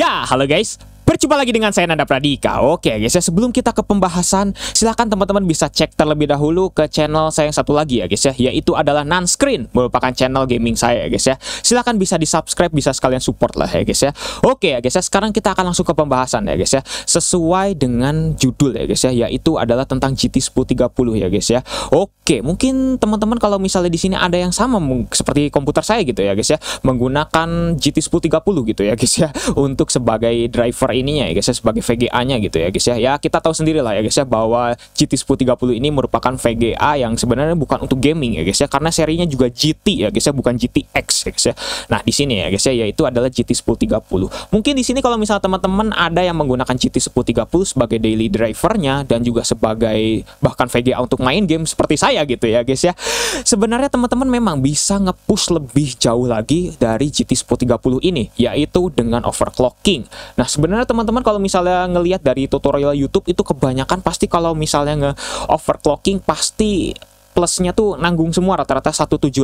Ya, halo guys. Berjumpa lagi dengan saya Nanda Pradika. Oke guys ya, sebelum kita ke pembahasan, silahkan teman-teman bisa cek terlebih dahulu ke channel saya yang satu lagi ya guys ya, yaitu adalah Nanscreen, merupakan channel gaming saya ya guys ya. Silahkan bisa di subscribe, bisa sekalian support lah ya guys ya. Oke ya guys ya, sekarang kita akan langsung ke pembahasan ya guys ya. Sesuai dengan judul ya guys ya, yaitu adalah tentang GT 1030 ya guys ya. Oke, mungkin teman-teman kalau misalnya di sini ada yang sama seperti komputer saya gitu ya guys ya, menggunakan GT 1030 gitu ya guys ya, untuk sebagai driver ininya ya guys ya, sebagai VGA-nya gitu ya guys ya. Ya kita tahu sendiri lah ya guys ya, bahwa GT 1030 ini merupakan VGA yang sebenarnya bukan untuk gaming ya guys ya, karena serinya juga GT ya guys ya, bukan GTX ya guys ya. Nah di sini ya guys ya, yaitu adalah GT 1030. Mungkin di sini kalau misalnya teman-teman ada yang menggunakan GT 1030 sebagai daily drivernya dan juga sebagai bahkan VGA untuk main game seperti saya gitu ya guys ya, sebenarnya teman-teman memang bisa nge-push lebih jauh lagi dari GT 1030 ini, yaitu dengan overclocking. Nah sebenarnya teman-teman kalau misalnya ngelihat dari tutorial YouTube itu kebanyakan pasti kalau misalnya nge-overclocking pasti plusnya tuh nanggung semua rata-rata 175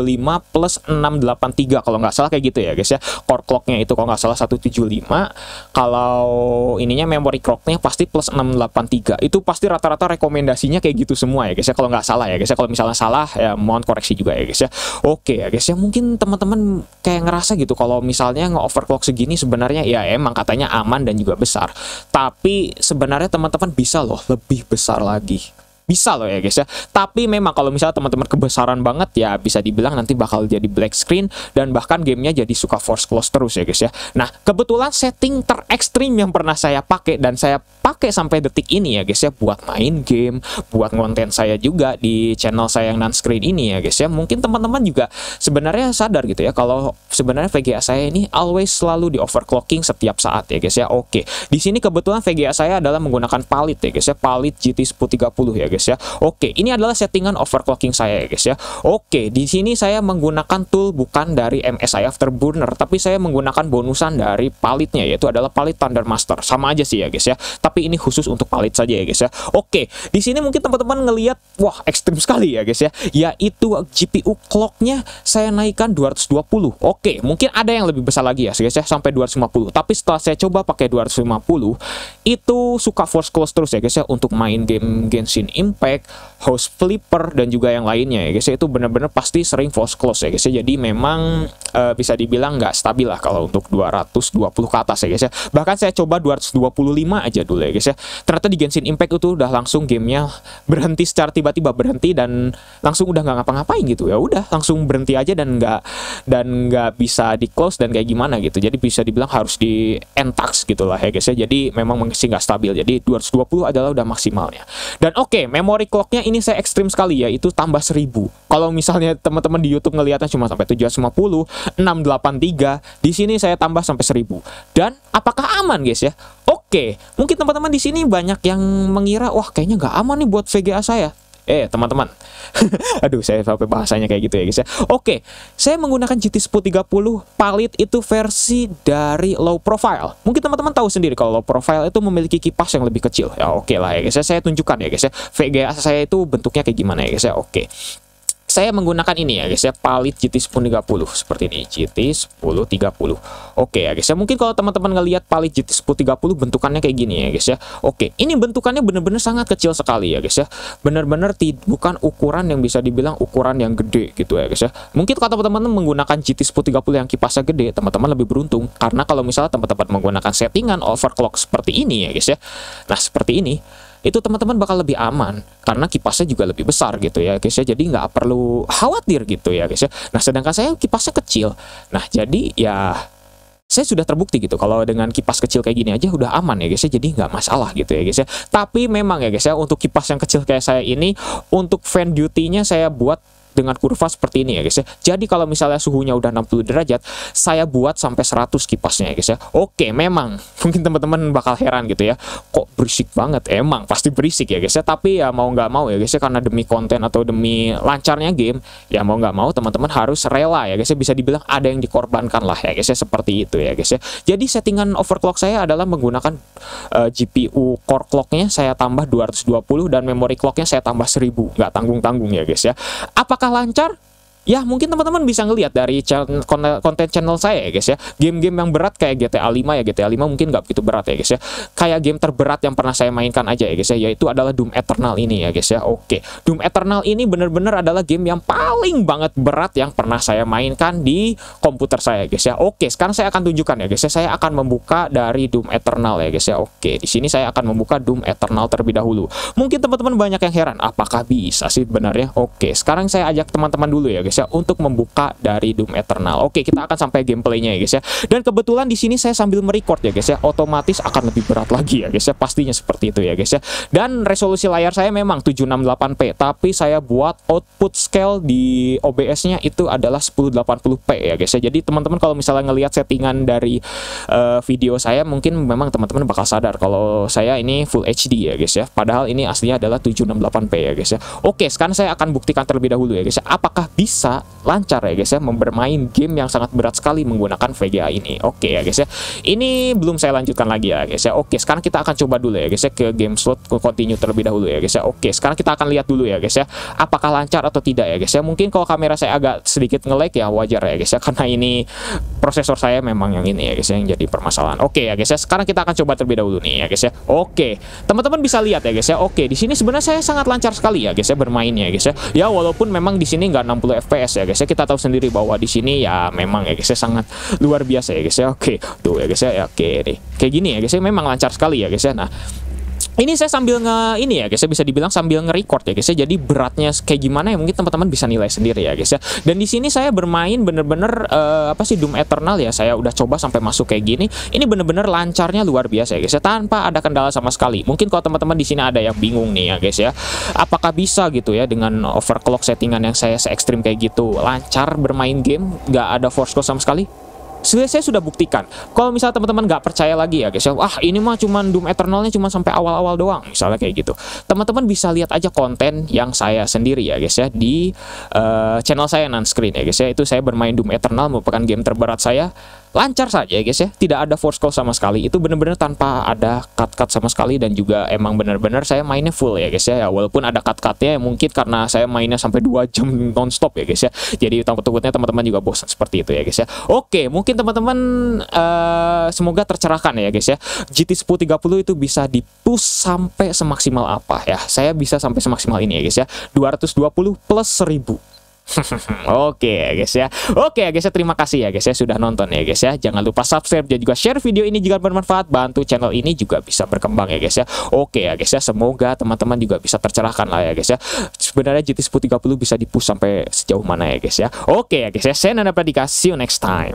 plus 683 kalau nggak salah kayak gitu ya guys ya. Core clocknya itu kalau nggak salah 175, kalau ininya memory clocknya pasti plus 683. Itu pasti rata-rata rekomendasinya kayak gitu semua ya guys ya, kalau nggak salah ya guys ya. Kalau misalnya salah ya mohon koreksi juga ya guys ya. Oke ya guys ya, mungkin teman-teman kayak ngerasa gitu kalau misalnya nge-overclock segini sebenarnya ya emang katanya aman dan juga besar, tapi sebenarnya teman-teman bisa loh lebih besar lagi. Bisa loh ya guys ya. Tapi memang kalau misalnya teman-teman kebesaran banget ya bisa dibilang nanti bakal jadi black screen dan bahkan gamenya jadi suka force close terus ya guys ya. Nah kebetulan setting terekstrim yang pernah saya pakai dan saya pakai sampai detik ini ya guys ya, buat main game, buat konten saya juga di channel saya yang Nanscreen ini ya guys ya. Mungkin teman-teman juga sebenarnya sadar gitu ya kalau sebenarnya VGA saya ini always selalu di overclocking setiap saat ya guys ya. Oke, di sini kebetulan VGA saya adalah menggunakan Palit ya guys ya, Palit GT 1030 ya guys ya. Oke, ini adalah settingan overclocking saya ya guys ya. Oke, di sini saya menggunakan tool bukan dari MSI Afterburner, tapi saya menggunakan bonusan dari Palitnya, yaitu adalah Palit Thunder Master. Sama aja sih ya guys ya, tapi ini khusus untuk Palit saja ya guys ya. Oke, di sini mungkin teman-teman ngelihat wah ekstrim sekali ya guys ya, yaitu GPU clocknya saya naikkan 220. Oke, mungkin ada yang lebih besar lagi ya guys ya, sampai 250. Tapi setelah saya coba pakai 250 itu suka force close terus ya guys ya, untuk main game Genshin Impact, House Flipper dan juga yang lainnya ya guys ya, itu benar-benar pasti sering force close ya guys ya. Jadi memang bisa dibilang nggak stabil lah kalau untuk 220 ke atas ya guys ya. Bahkan saya coba 225 aja dulu ya guys ya. Ternyata di Genshin Impact itu udah langsung gamenya berhenti secara tiba-tiba, berhenti dan langsung udah nggak ngapa-ngapain gitu ya. Udah langsung berhenti aja dan nggak bisa di close dan kayak gimana gitu. Jadi bisa dibilang harus di end task gitu lah ya guys ya. Jadi memang masih nggak stabil. Jadi 220 adalah udah maksimalnya. Dan oke, memory clocknya ini saya ekstrim sekali ya, itu tambah 1000. Kalau misalnya teman-teman di YouTube ngelihatnya cuma sampai 750, 683, di sini saya tambah sampai 1000. Dan apakah aman guys ya? Oke, mungkin teman-teman di sini banyak yang mengira wah kayaknya nggak aman nih buat VGA saya. Teman-teman, aduh saya sampai bahasanya kayak gitu ya guys ya. Oke, saya menggunakan GT 1030 Palit itu versi dari low profile. Mungkin teman-teman tahu sendiri kalau low profile itu memiliki kipas yang lebih kecil. Ya oke lah ya guys ya, saya tunjukkan ya guys ya, VGA saya itu bentuknya kayak gimana ya guys ya. Oke, saya menggunakan ini ya guys ya, Palit GT 1030 seperti ini, GT 1030. Oke ya guys ya, mungkin kalau teman-teman ngelihat Palit GT 1030 bentukannya kayak gini ya guys ya. Oke, ini bentukannya bener-bener sangat kecil sekali ya guys ya. Bener-bener bukan ukuran yang bisa dibilang ukuran yang gede gitu ya guys ya. Mungkin kalau teman-teman menggunakan GT 1030 yang kipasnya gede, teman-teman lebih beruntung karena kalau misalnya teman-teman menggunakan settingan overclock seperti ini ya guys ya. Nah, seperti ini itu teman-teman bakal lebih aman karena kipasnya juga lebih besar gitu ya guys ya, jadi nggak perlu khawatir gitu ya guys ya. Nah sedangkan saya kipasnya kecil, nah jadi ya saya sudah terbukti gitu kalau dengan kipas kecil kayak gini aja udah aman ya guys ya, jadi nggak masalah gitu ya guys ya. Tapi memang ya guys ya, untuk kipas yang kecil kayak saya ini, untuk fan duty-nya saya buat dengan kurva seperti ini ya guys ya. Jadi kalau misalnya suhunya udah 60 derajat, saya buat sampai 100 kipasnya ya guys ya. Oke, memang mungkin teman-teman bakal heran gitu ya, kok berisik banget. Emang pasti berisik ya guys ya, tapi ya mau nggak mau ya guys ya, karena demi konten atau demi lancarnya game, ya mau nggak mau teman-teman harus rela ya guys ya. Bisa dibilang ada yang dikorbankan lah ya guys ya, seperti itu ya guys ya. Jadi settingan overclock saya adalah menggunakan GPU core clocknya saya tambah 220 dan memory clocknya saya tambah 1000, nggak tanggung-tanggung ya guys ya. Apakah lancar? ya mungkin teman-teman bisa ngelihat dari konten channel saya ya guys ya. Game-game yang berat kayak GTA 5 ya, GTA 5 mungkin nggak begitu berat ya guys ya. Kayak game terberat yang pernah saya mainkan aja ya guys ya, yaitu adalah Doom Eternal ini ya guys ya. Oke, Doom Eternal ini bener-bener adalah game yang paling banget berat yang pernah saya mainkan di komputer saya guys ya. Oke, sekarang saya akan tunjukkan ya guys ya. Saya akan membuka dari Doom Eternal ya guys ya. Oke, di sini saya akan membuka Doom Eternal terlebih dahulu. Mungkin teman-teman banyak yang heran, apakah bisa sih benarnya? Oke, sekarang saya ajak teman-teman dulu ya guys ya untuk membuka dari Doom Eternal. Oke, kita akan sampai gameplaynya ya guys ya. Dan kebetulan di sini saya sambil merecord ya guys ya, otomatis akan lebih berat lagi ya guys ya, pastinya seperti itu ya guys ya. Dan resolusi layar saya memang 768p, tapi saya buat output scale di OBS-nya itu adalah 1080p ya guys ya. Jadi teman-teman kalau misalnya ngelihat settingan dari video saya, mungkin memang teman-teman bakal sadar kalau saya ini Full HD ya guys ya. Padahal ini aslinya adalah 768p ya guys ya. Oke, sekarang saya akan buktikan terlebih dahulu ya guys ya, apakah bisa lancar ya guys ya bermain game yang sangat berat sekali menggunakan VGA ini. Oke ya guys ya, ini belum saya lanjutkan lagi ya guys ya. Oke, sekarang kita akan coba dulu ya guys ya ke game slot, ke continue terlebih dahulu ya guys ya. Oke, sekarang kita akan lihat dulu ya guys ya, apakah lancar atau tidak ya guys ya. Mungkin kalau kamera saya agak sedikit nge-lag ya wajar ya guys ya, karena ini prosesor saya memang yang ini ya guys ya, yang jadi permasalahan. Oke ya guys ya, sekarang kita akan coba terlebih dahulu nih ya guys ya. Oke, teman-teman bisa lihat ya guys ya. Oke, di sini sebenarnya saya sangat lancar sekali ya guys ya bermainnya ya guys ya. Ya walaupun memang di sini nggak 60 fps ya guys ya, kita tahu sendiri bahwa di sini ya memang ya guys ya sangat luar biasa ya guys ya. Oke, tuh ya guys ya, oke deh. Kayak gini ya guys ya, memang lancar sekali ya guys ya. Nah, ini saya sambil ini ya guys ya, bisa dibilang sambil nge-record ya guys ya. Jadi beratnya kayak gimana ya mungkin teman-teman bisa nilai sendiri ya guys ya. Dan di sini saya bermain bener-bener apa sih, Doom Eternal ya. Saya udah coba sampai masuk kayak gini. Ini bener-bener lancarnya luar biasa ya guys ya, tanpa ada kendala sama sekali. Mungkin kalau teman-teman di sini ada yang bingung nih ya guys ya, apakah bisa gitu ya dengan overclock settingan yang saya se-ekstrim kayak gitu lancar bermain game, nggak ada force code sama sekali? Saya sudah buktikan. Kalau misalnya teman-teman nggak percaya lagi ya guys ya, wah ini mah cuman Doom Eternalnya cuma sampai awal-awal doang, misalnya kayak gitu, teman-teman bisa lihat aja konten yang saya sendiri ya guys ya di channel saya Nanscreen ya guys ya. Itu saya bermain Doom Eternal, merupakan game terberat saya, lancar saja ya guys ya, tidak ada force call sama sekali. Itu benar-benar tanpa ada cut-cut sama sekali, dan juga emang benar-benar saya mainnya full ya guys ya. Walaupun ada cut-cutnya mungkin karena saya mainnya sampai 2 jam non-stop ya guys ya, jadi takut-takutnya teman-teman juga bosan seperti itu ya guys ya. Oke, mungkin teman-teman semoga tercerahkan ya guys ya. GT 1030 itu bisa di-push sampai semaksimal apa ya, saya bisa sampai semaksimal ini ya guys ya, 220 plus 1000. Oke ya guys ya. Oke ya guys ya, terima kasih ya guys ya sudah nonton ya guys ya. Jangan lupa subscribe dan juga share video ini jika bermanfaat, bantu channel ini juga bisa berkembang ya guys ya. Oke ya guys ya, semoga teman-teman juga bisa tercerahkan lah ya guys ya. Sebenarnya GT 1030 bisa di-push sampai sejauh mana ya guys ya. Oke ya guys ya, saya Nanda Pradika, see you next time.